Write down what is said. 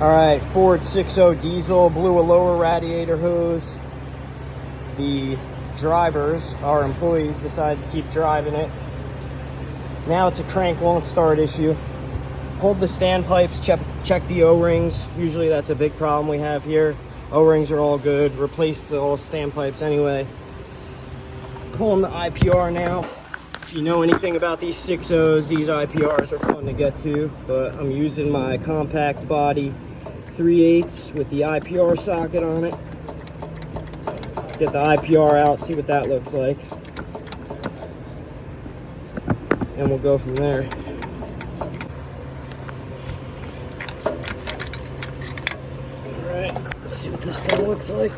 All right, Ford 6.0 diesel, blew a lower radiator hose. The drivers, our employees, decided to keep driving it. Now it's a crank won't start issue. Pulled the standpipes, check the O-rings. Usually that's a big problem we have here. O-rings are all good. Replaced the old standpipes anyway. Pulling the IPR now. If you know anything about these 6.0s, these IPRs are fun to get to, but I'm using my compact body 3/8 with the IPR socket on it. Get the IPR out, see what that looks like. And we'll go from there. Alright, let's see what this thing looks like.